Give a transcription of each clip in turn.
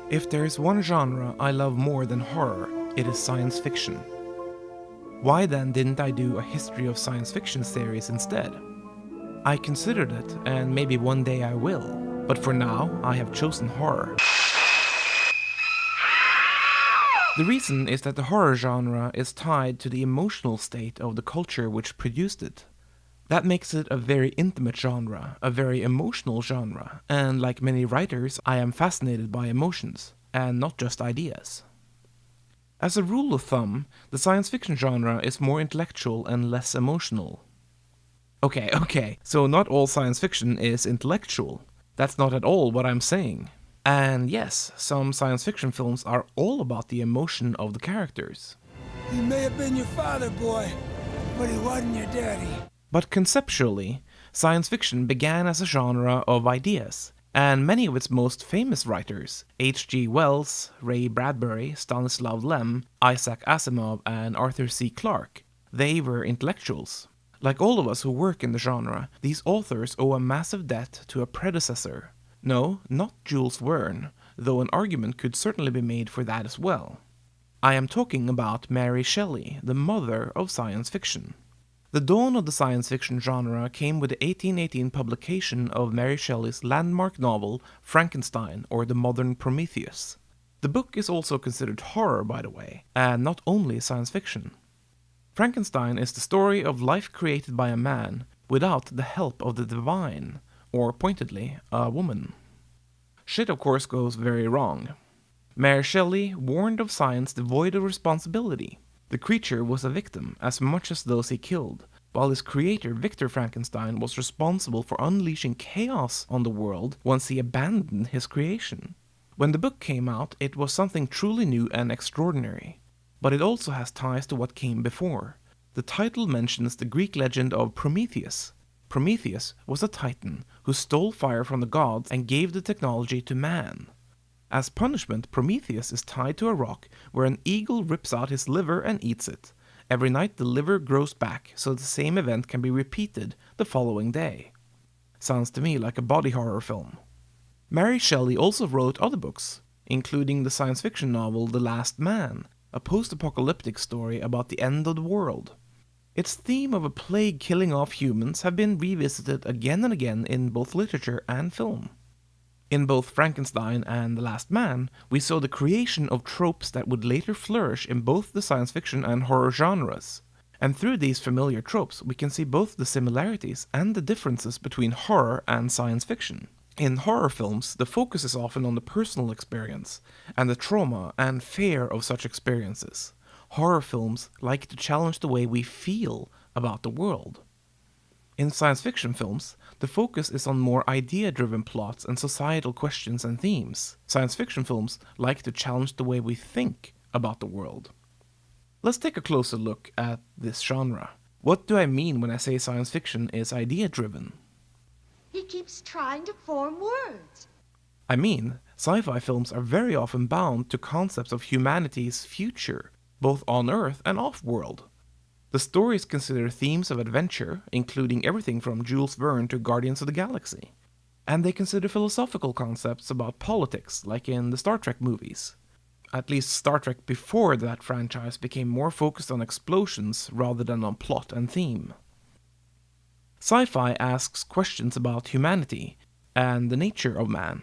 If there is one genre I love more than horror, it is science fiction. Why then didn't I do a history of science fiction series instead? I considered it, and maybe one day I will, but for now I have chosen horror. The reason is that the horror genre is tied to the emotional state of the culture which produced it. That makes it a very intimate genre, a very emotional genre, and like many writers, I am fascinated by emotions, and not just ideas. As a rule of thumb, the science fiction genre is more intellectual and less emotional. Okay, so not all science fiction is intellectual. That's not at all what I'm saying. And yes, some science fiction films are all about the emotion of the characters. He may have been your father, boy, but he wasn't your daddy. But conceptually, science fiction began as a genre of ideas, and many of its most famous writers, H.G. Wells, Ray Bradbury, Stanislav Lem, Isaac Asimov, and Arthur C. Clarke, they were intellectuals. Like all of us who work in the genre, these authors owe a massive debt to a predecessor. No, not Jules Verne, though an argument could certainly be made for that as well. I am talking about Mary Shelley, the mother of science fiction. The dawn of the science fiction genre came with the 1818 publication of Mary Shelley's landmark novel Frankenstein, or the Modern Prometheus. The book is also considered horror, by the way, and not only science fiction. Frankenstein is the story of life created by a man without the help of the divine, or pointedly, a woman. Shit of course goes very wrong. Mary Shelley warned of science devoid of responsibility. The creature was a victim as much as those he killed, while his creator Victor Frankenstein was responsible for unleashing chaos on the world once he abandoned his creation. When the book came out, it was something truly new and extraordinary. But it also has ties to what came before. The title mentions the Greek legend of Prometheus. Prometheus was a titan who stole fire from the gods and gave the technology to man. As punishment, Prometheus is tied to a rock where an eagle rips out his liver and eats it. Every night the liver grows back, so the same event can be repeated the following day. Sounds to me like a body horror film. Mary Shelley also wrote other books, including the science fiction novel The Last Man, a post-apocalyptic story about the end of the world. Its theme of a plague killing off humans have been revisited again and again in both literature and film. In both Frankenstein and The Last Man, we saw the creation of tropes that would later flourish in both the science fiction and horror genres. And through these familiar tropes, we can see both the similarities and the differences between horror and science fiction. In horror films, the focus is often on the personal experience, and the trauma and fear of such experiences. Horror films like to challenge the way we feel about the world. In science fiction films, the focus is on more idea-driven plots and societal questions and themes. Science fiction films like to challenge the way we think about the world. Let's take a closer look at this genre. What do I mean when I say science fiction is idea-driven? He keeps trying to form words. I mean, sci-fi films are very often bound to concepts of humanity's future, both on Earth and off-world. The stories consider themes of adventure, including everything from Jules Verne to Guardians of the Galaxy. And they consider philosophical concepts about politics, like in the Star Trek movies. At least Star Trek before that franchise became more focused on explosions rather than on plot and theme. Sci-fi asks questions about humanity and the nature of man.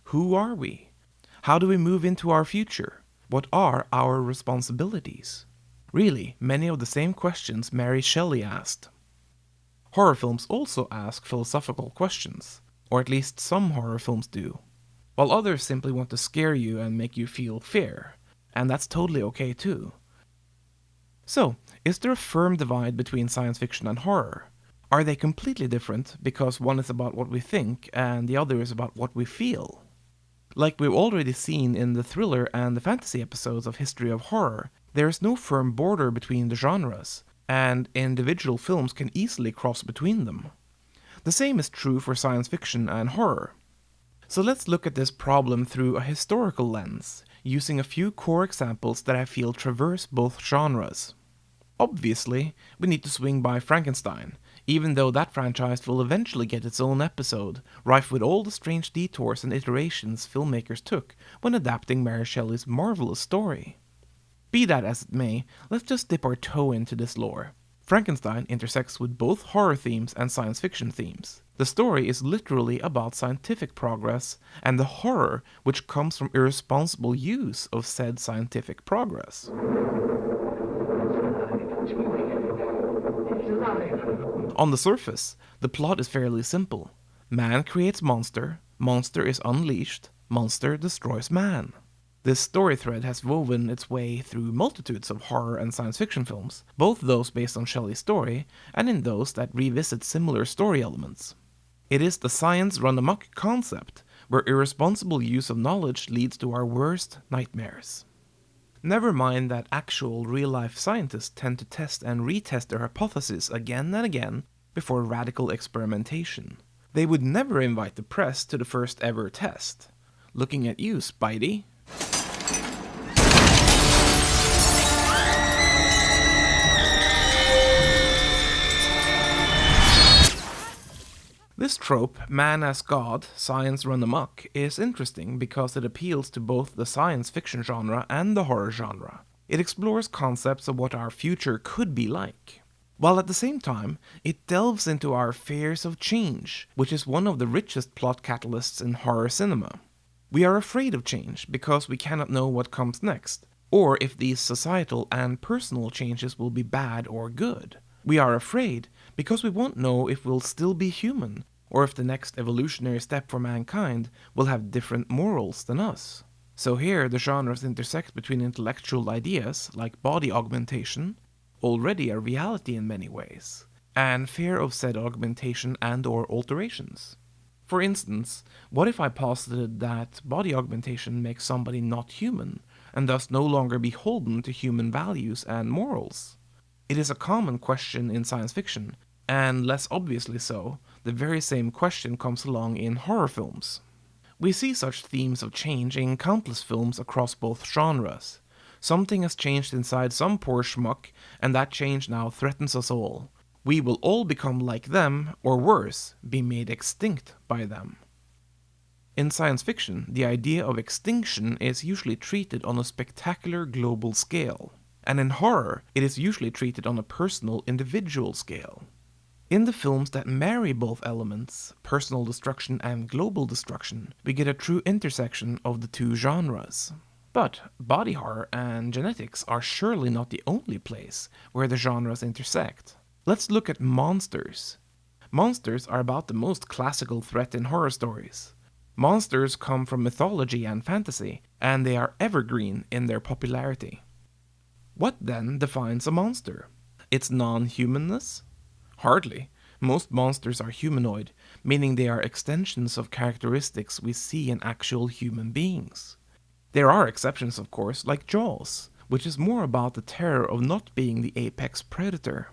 Who are we? How do we move into our future? What are our responsibilities? Really, many of the same questions Mary Shelley asked. Horror films also ask philosophical questions, or at least some horror films do, while others simply want to scare you and make you feel fear, and that's totally okay too. So, is there a firm divide between science fiction and horror? Are they completely different because one is about what we think and the other is about what we feel? Like we've already seen in the thriller and the fantasy episodes of History of Horror, there is no firm border between the genres, and individual films can easily cross between them. The same is true for science fiction and horror. So let's look at this problem through a historical lens, using a few core examples that I feel traverse both genres. Obviously, we need to swing by Frankenstein, even though that franchise will eventually get its own episode, rife with all the strange detours and iterations filmmakers took when adapting Mary Shelley's marvelous story. Be that as it may, let's just dip our toe into this lore. Frankenstein intersects with both horror themes and science fiction themes. The story is literally about scientific progress and the horror which comes from irresponsible use of said scientific progress. On the surface, the plot is fairly simple. Man creates monster, monster is unleashed, monster destroys man. This story thread has woven its way through multitudes of horror and science fiction films, both those based on Shelley's story and in those that revisit similar story elements. It is the science run amok concept, where irresponsible use of knowledge leads to our worst nightmares. Never mind that actual real-life scientists tend to test and retest their hypotheses again and again before radical experimentation. They would never invite the press to the first ever test. Looking at you, Spidey. This trope, man as god, science run amok, is interesting because it appeals to both the science fiction genre and the horror genre. It explores concepts of what our future could be like, while at the same time, it delves into our fears of change, which is one of the richest plot catalysts in horror cinema. We are afraid of change because we cannot know what comes next, or if these societal and personal changes will be bad or good. We are afraid because we won't know if we'll still be human, or if the next evolutionary step for mankind will have different morals than us. So here the genres intersect between intellectual ideas, like body augmentation, already a reality in many ways, and fear of said augmentation and or alterations. For instance, what if I posited that body augmentation makes somebody not human, and thus no longer beholden to human values and morals? It is a common question in science fiction, and less obviously so, the very same question comes along in horror films. We see such themes of change in countless films across both genres. Something has changed inside some poor schmuck, and that change now threatens us all. We will all become like them, or worse, be made extinct by them. In science fiction, the idea of extinction is usually treated on a spectacular global scale, and in horror, it is usually treated on a personal, individual scale. In the films that marry both elements, personal destruction and global destruction, we get a true intersection of the two genres. But body horror and genetics are surely not the only place where the genres intersect. Let's look at monsters. Monsters are about the most classical threat in horror stories. Monsters come from mythology and fantasy, and they are evergreen in their popularity. What then defines a monster? Its non-humanness? Hardly. Most monsters are humanoid, meaning they are extensions of characteristics we see in actual human beings. There are exceptions, of course, like Jaws, which is more about the terror of not being the apex predator.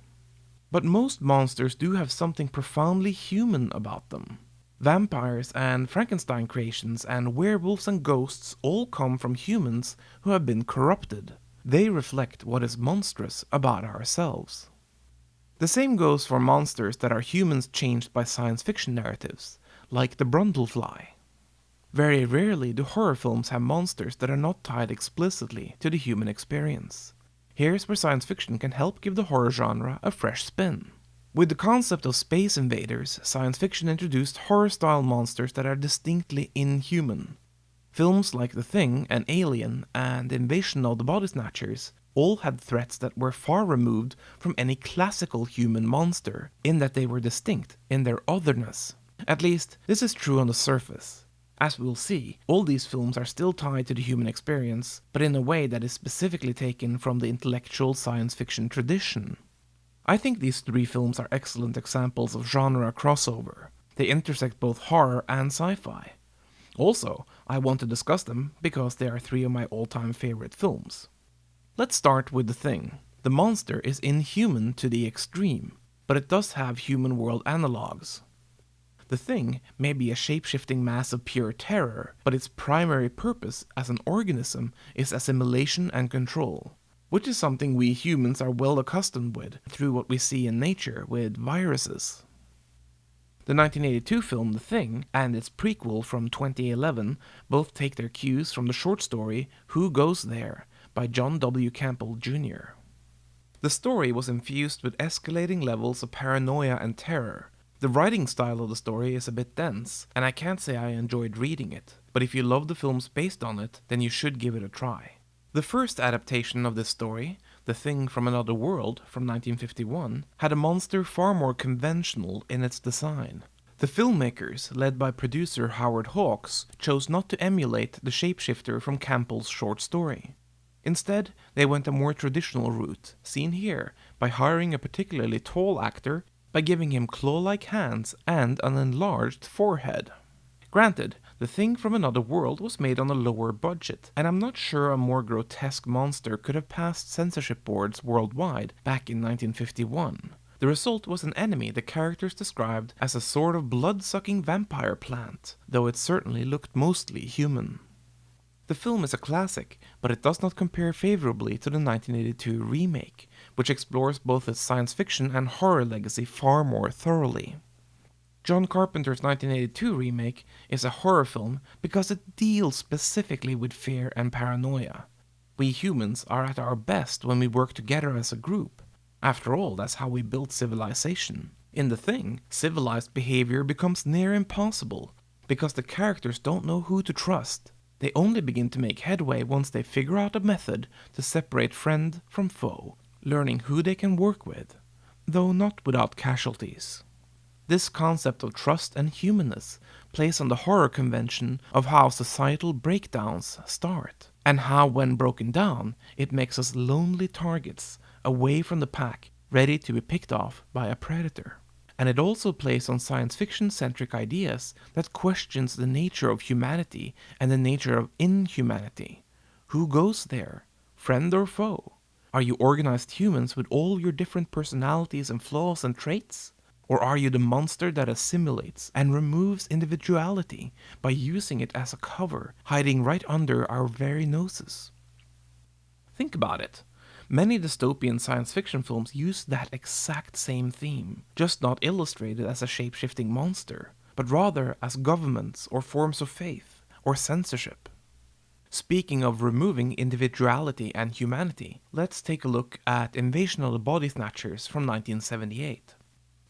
But most monsters do have something profoundly human about them. Vampires and Frankenstein creations and werewolves and ghosts all come from humans who have been corrupted. They reflect what is monstrous about ourselves. The same goes for monsters that are humans changed by science fiction narratives, like the Brundlefly. Very rarely do horror films have monsters that are not tied explicitly to the human experience. Here's where science fiction can help give the horror genre a fresh spin. With the concept of space invaders, science fiction introduced horror-style monsters that are distinctly inhuman. Films like The Thing and Alien and Invasion of the Body Snatchers all had threats that were far removed from any classical human monster, in that they were distinct in their otherness. At least, this is true on the surface. As we'll see, all these films are still tied to the human experience, but in a way that is specifically taken from the intellectual science fiction tradition. I think these three films are excellent examples of genre crossover. They intersect both horror and sci-fi. Also, I want to discuss them because they are three of my all-time favorite films. Let's start with The Thing. The monster is inhuman to the extreme, but it does have human world analogues. The Thing may be a shape-shifting mass of pure terror, but its primary purpose as an organism is assimilation and control. which is something we humans are well accustomed with through what we see in nature with viruses. The 1982 film The Thing and its prequel from 2011 both take their cues from the short story Who Goes There by John W. Campbell Jr. The story was infused with escalating levels of paranoia and terror. The writing style of the story is a bit dense, and I can't say I enjoyed reading it, but if you love the films based on it, then you should give it a try. The first adaptation of this story, The Thing from Another World from 1951, had a monster far more conventional in its design. The filmmakers, led by producer Howard Hawks, chose not to emulate the shapeshifter from Campbell's short story. Instead, they went a more traditional route, seen here, by hiring a particularly tall actor, by giving him claw-like hands and an enlarged forehead. Granted, The Thing from Another World was made on a lower budget, and I'm not sure a more grotesque monster could have passed censorship boards worldwide back in 1951. The result was an enemy the characters described as a sort of blood-sucking vampire plant, though it certainly looked mostly human. The film is a classic, but it does not compare favorably to the 1982 remake, which explores both its science fiction and horror legacy far more thoroughly. John Carpenter's 1982 remake is a horror film because it deals specifically with fear and paranoia. We humans are at our best when we work together as a group. After all, that's how we built civilization. In The Thing, civilized behavior becomes near impossible because the characters don't know who to trust. They only begin to make headway once they figure out a method to separate friend from foe, learning who they can work with, though not without casualties. This concept of trust and humanness plays on the horror convention of how societal breakdowns start, and how when broken down, it makes us lonely targets, away from the pack, ready to be picked off by a predator. And it also plays on science fiction-centric ideas that questions the nature of humanity and the nature of inhumanity. Who goes there? Friend or foe? Are you organized humans with all your different personalities and flaws and traits? Or are you the monster that assimilates and removes individuality by using it as a cover, hiding right under our very noses? Think about it. Many dystopian science fiction films use that exact same theme, just not illustrated as a shape-shifting monster, but rather as governments or forms of faith, or censorship. Speaking of removing individuality and humanity, let's take a look at Invasion of the Body Snatchers from 1978.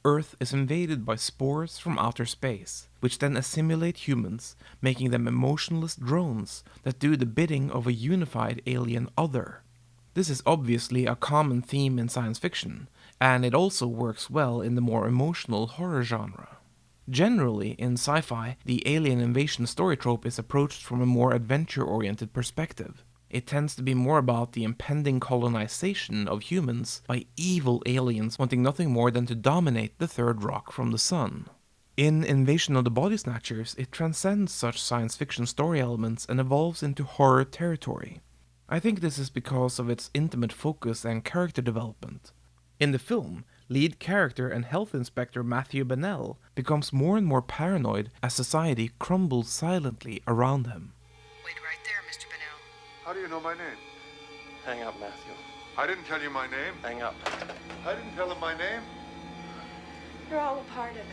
Earth is invaded by spores from outer space, which then assimilate humans, making them emotionless drones that do the bidding of a unified alien other. This is obviously a common theme in science fiction, and it also works well in the more emotional horror genre. Generally, in sci-fi, the alien invasion story trope is approached from a more adventure-oriented perspective. It tends to be more about the impending colonization of humans by evil aliens wanting nothing more than to dominate the third rock from the sun. In Invasion of the Body Snatchers, it transcends such science fiction story elements and evolves into horror territory. I think this is because of its intimate focus and character development. In the film, lead character and health inspector Matthew Bennell becomes more and more paranoid as society crumbles silently around him. Wait right there, Mr. Bennell. How do you know my name? Hang up, Matthew. I didn't tell you my name. Hang up. I didn't tell him my name. You're all a part of it.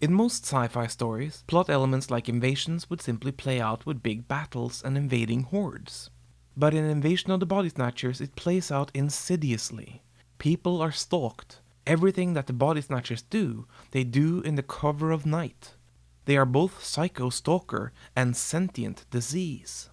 In most sci-fi stories, plot elements like invasions would simply play out with big battles and invading hordes. But in Invasion of the Body Snatchers, it plays out insidiously. People are stalked. Everything that the Body Snatchers do, they do in the cover of night. They are both psycho-stalker and sentient disease.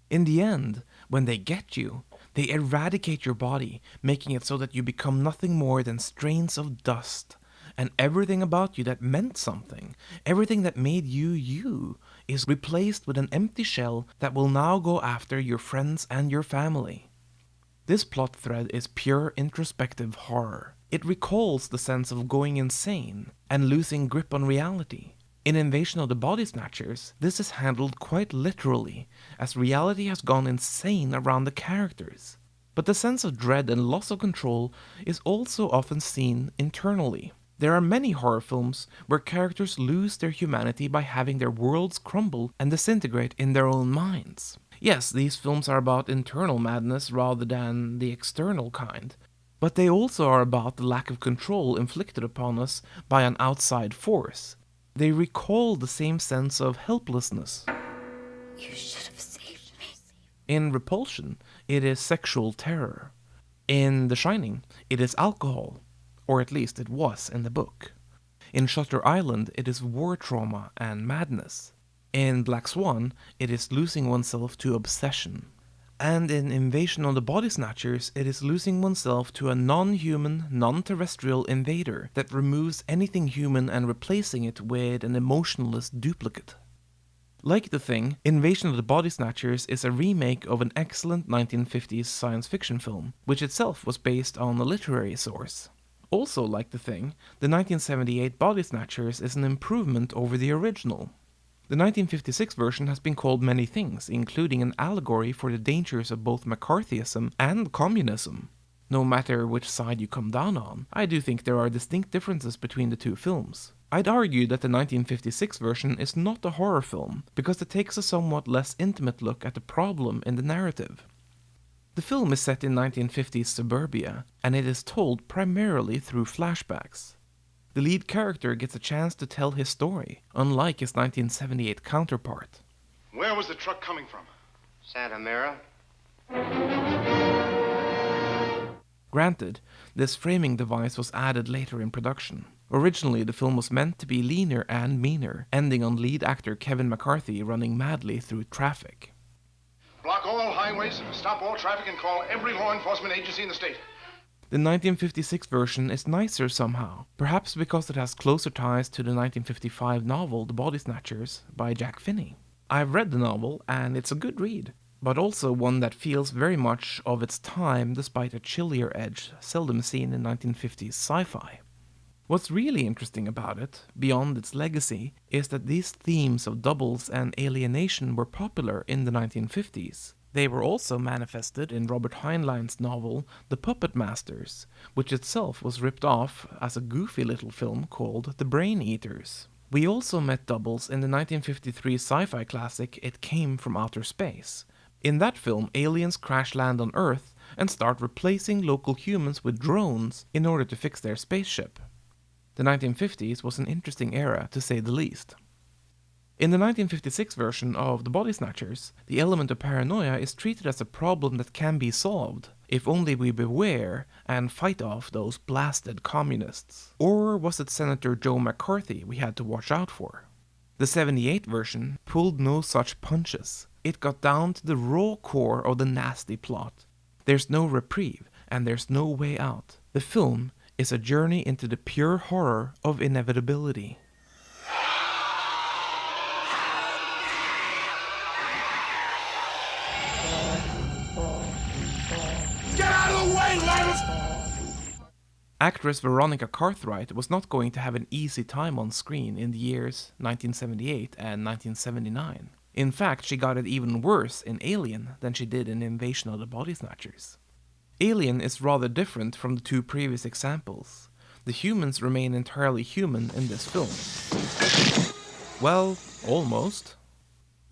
In the end, when they get you, they eradicate your body, making it so that you become nothing more than strains of dust. And everything about you that meant something, everything that made you you, is replaced with an empty shell that will now go after your friends and your family. This plot thread is pure introspective horror. It recalls the sense of going insane and losing grip on reality. In Invasion of the Body Snatchers, this is handled quite literally, as reality has gone insane around the characters. But the sense of dread and loss of control is also often seen internally. There are many horror films where characters lose their humanity by having their worlds crumble and disintegrate in their own minds. Yes, these films are about internal madness rather than the external kind, but they also are about the lack of control inflicted upon us by an outside force. They recall the same sense of helplessness. You should have saved me. In Repulsion, it is sexual terror. In The Shining, it is alcohol, or at least it was in the book. In Shutter Island, it is war trauma and madness. In Black Swan, it is losing oneself to obsession. And in Invasion of the Body Snatchers, it is losing oneself to a non-human, non-terrestrial invader that removes anything human and replacing it with an emotionless duplicate. Like The Thing, Invasion of the Body Snatchers is a remake of an excellent 1950s science fiction film, which itself was based on a literary source. Also like The Thing, the 1978 Body Snatchers is an improvement over the original. The 1956 version has been called many things, including an allegory for the dangers of both McCarthyism and communism. No matter which side you come down on, I do think there are distinct differences between the two films. I'd argue that the 1956 version is not a horror film, because it takes a somewhat less intimate look at the problem in the narrative. The film is set in 1950s suburbia, and it is told primarily through flashbacks. The lead character gets a chance to tell his story, unlike his 1978 counterpart. Where was the truck coming from? Santa Mira. Granted, this framing device was added later in production. Originally, the film was meant to be leaner and meaner, ending on lead actor Kevin McCarthy running madly through traffic. Block all highways, stop all traffic, and call every law enforcement agency in the state. The 1956 version is nicer somehow, perhaps because it has closer ties to the 1955 novel The Body Snatchers by Jack Finney. I've read the novel, and it's a good read, but also one that feels very much of its time despite a chillier edge seldom seen in 1950s sci-fi. What's really interesting about it, beyond its legacy, is that these themes of doubles and alienation were popular in the 1950s. They were also manifested in Robert Heinlein's novel The Puppet Masters, which itself was ripped off as a goofy little film called The Brain Eaters. We also met doubles in the 1953 sci-fi classic It Came from Outer Space. In that film, aliens crash land on Earth and start replacing local humans with drones in order to fix their spaceship. The 1950s was an interesting era, to say the least. In the 1956 version of The Body Snatchers, the element of paranoia is treated as a problem that can be solved, if only we beware and fight off those blasted communists. Or was it Senator Joe McCarthy we had to watch out for? The 78 version pulled no such punches. It got down to the raw core of the nasty plot. There's no reprieve, and there's no way out. The film is a journey into the pure horror of inevitability. Actress Veronica Cartwright was not going to have an easy time on screen in the years 1978 and 1979. In fact, she got it even worse in Alien than she did in Invasion of the Body Snatchers. Alien is rather different from the two previous examples. The humans remain entirely human in this film. Well, almost.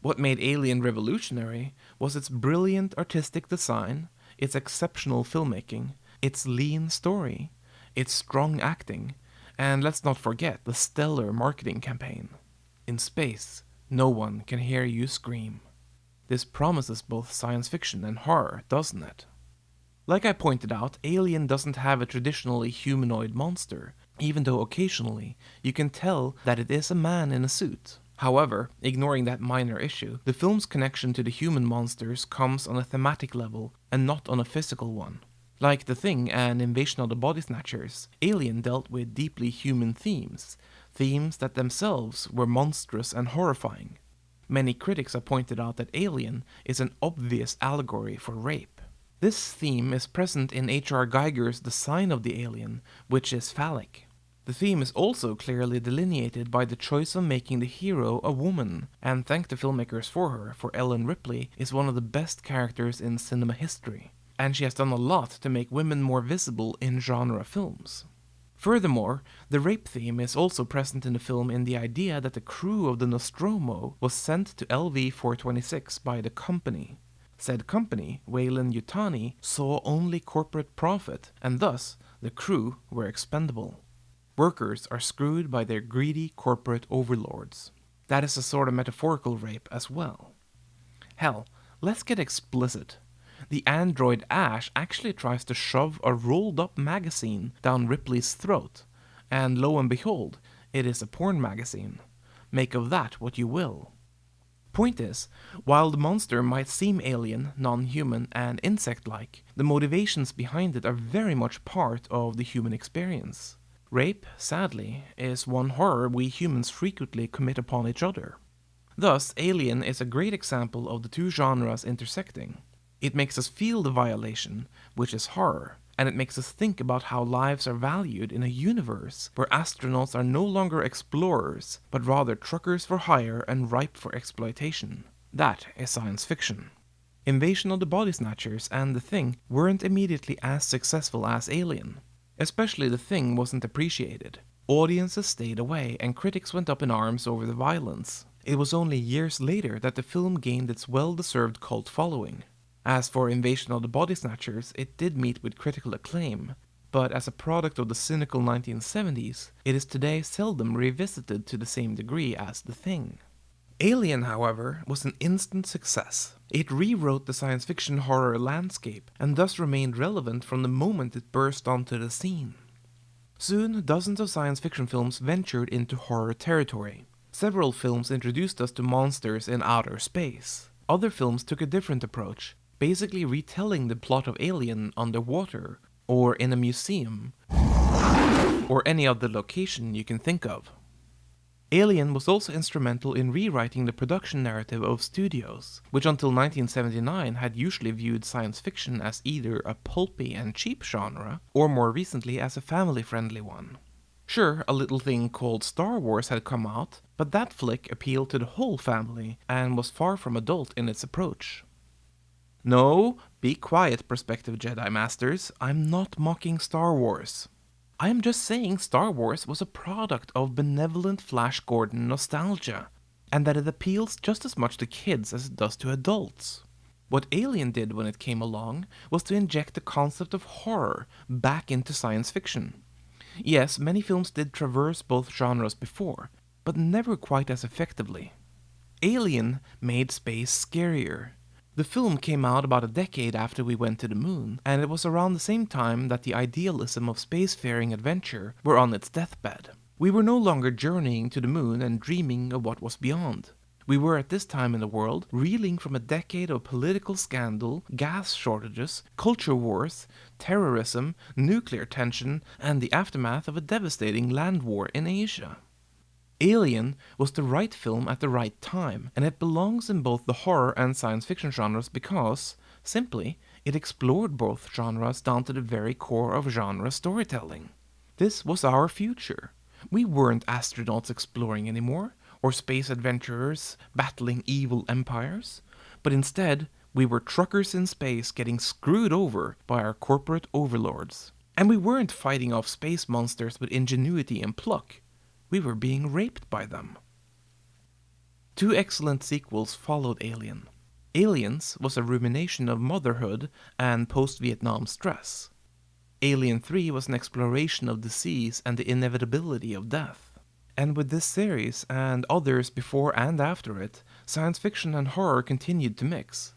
What made Alien revolutionary was its brilliant artistic design, its exceptional filmmaking, its lean story, its strong acting, and let's not forget the stellar marketing campaign. In space, no one can hear you scream. This promises both science fiction and horror, doesn't it? Like I pointed out, Alien doesn't have a traditionally humanoid monster, even though occasionally you can tell that it is a man in a suit. However, ignoring that minor issue, the film's connection to the human monsters comes on a thematic level and not on a physical one. Like The Thing and Invasion of the Body Snatchers, Alien dealt with deeply human themes that themselves were monstrous and horrifying. Many critics have pointed out that Alien is an obvious allegory for rape. This theme is present in H.R. Geiger's design of the alien, which is phallic. The theme is also clearly delineated by the choice of making the hero a woman, and thank the filmmakers for her, for Ellen Ripley is one of the best characters in cinema history, and she has done a lot to make women more visible in genre films. Furthermore, the rape theme is also present in the film in the idea that the crew of the Nostromo was sent to LV-426 by the company. Said company, Weyland-Yutani, saw only corporate profit, and thus the crew were expendable. Workers are screwed by their greedy corporate overlords. That is a sort of metaphorical rape as well. Hell, let's get explicit. The android Ash actually tries to shove a rolled-up magazine down Ripley's throat, and lo and behold, it is a porn magazine. Make of that what you will. Point is, while the monster might seem alien, non-human, and insect-like, the motivations behind it are very much part of the human experience. Rape, sadly, is one horror we humans frequently commit upon each other. Thus, Alien is a great example of the two genres intersecting. It makes us feel the violation, which is horror, and it makes us think about how lives are valued in a universe where astronauts are no longer explorers, but rather truckers for hire and ripe for exploitation. That is science fiction. Invasion of the Body Snatchers and The Thing weren't immediately as successful as Alien. Especially The Thing wasn't appreciated. Audiences stayed away and critics went up in arms over the violence. It was only years later that the film gained its well-deserved cult following. As for Invasion of the Body Snatchers, it did meet with critical acclaim, but as a product of the cynical 1970s, it is today seldom revisited to the same degree as The Thing. Alien, however, was an instant success. It rewrote the science fiction horror landscape, and thus remained relevant from the moment it burst onto the scene. Soon, dozens of science fiction films ventured into horror territory. Several films introduced us to monsters in outer space. Other films took a different approach, basically retelling the plot of Alien underwater, or in a museum, or any other location you can think of. Alien was also instrumental in rewriting the production narrative of studios, which until 1979 had usually viewed science fiction as either a pulpy and cheap genre, or more recently as a family-friendly one. Sure, a little thing called Star Wars had come out, but that flick appealed to the whole family and was far from adult in its approach. No, be quiet, prospective Jedi Masters, I'm not mocking Star Wars. I am just saying Star Wars was a product of benevolent Flash Gordon nostalgia, and that it appeals just as much to kids as it does to adults. What Alien did when it came along was to inject the concept of horror back into science fiction. Yes, many films did traverse both genres before, but never quite as effectively. Alien made space scarier. The film came out about a decade after we went to the moon, and it was around the same time that the idealism of spacefaring adventure were on its deathbed. We were no longer journeying to the moon and dreaming of what was beyond. We were at this time in the world reeling from a decade of political scandal, gas shortages, culture wars, terrorism, nuclear tension, and the aftermath of a devastating land war in Asia. Alien was the right film at the right time, and it belongs in both the horror and science fiction genres because, simply, it explored both genres down to the very core of genre storytelling. This was our future. We weren't astronauts exploring anymore, or space adventurers battling evil empires, but instead, we were truckers in space getting screwed over by our corporate overlords. And we weren't fighting off space monsters with ingenuity and pluck. We were being raped by them. Two excellent sequels followed Alien. Aliens was a rumination of motherhood and post-Vietnam stress. Alien 3 was an exploration of disease and the inevitability of death. And with this series, and others before and after it, science fiction and horror continued to mix.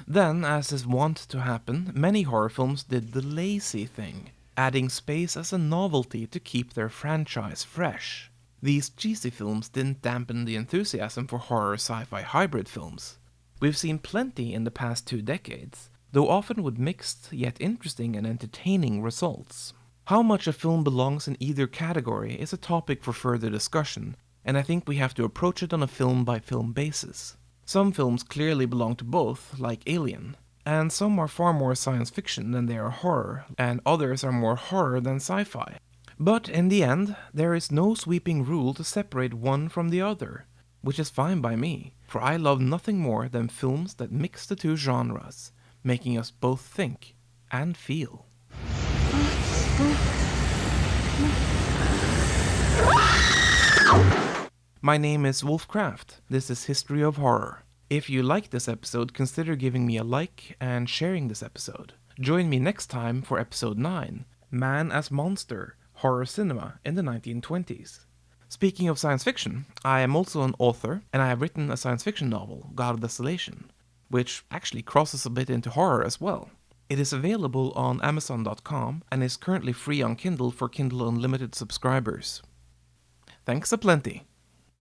Then, as is wont to happen, many horror films did the lazy thing, adding space as a novelty to keep their franchise fresh. These cheesy films didn't dampen the enthusiasm for horror sci-fi hybrid films. We've seen plenty in the past 2 decades, though often with mixed yet interesting and entertaining results. How much a film belongs in either category is a topic for further discussion, and I think we have to approach it on a film-by-film basis. Some films clearly belong to both, like Alien, and some are far more science fiction than they are horror, and others are more horror than sci-fi. But in the end, there is no sweeping rule to separate one from the other, which is fine by me, for I love nothing more than films that mix the two genres, making us both think and feel. My name is Wolfcraft. This is History of Horror. If you like this episode, consider giving me a like and sharing this episode. Join me next time for episode 9, Man as Monster, Horror Cinema in the 1920s. Speaking of science fiction, I am also an author, and I have written a science fiction novel, God of Desolation, which actually crosses a bit into horror as well. It is available on Amazon.com and is currently free on Kindle for Kindle Unlimited subscribers. Thanks a plenty.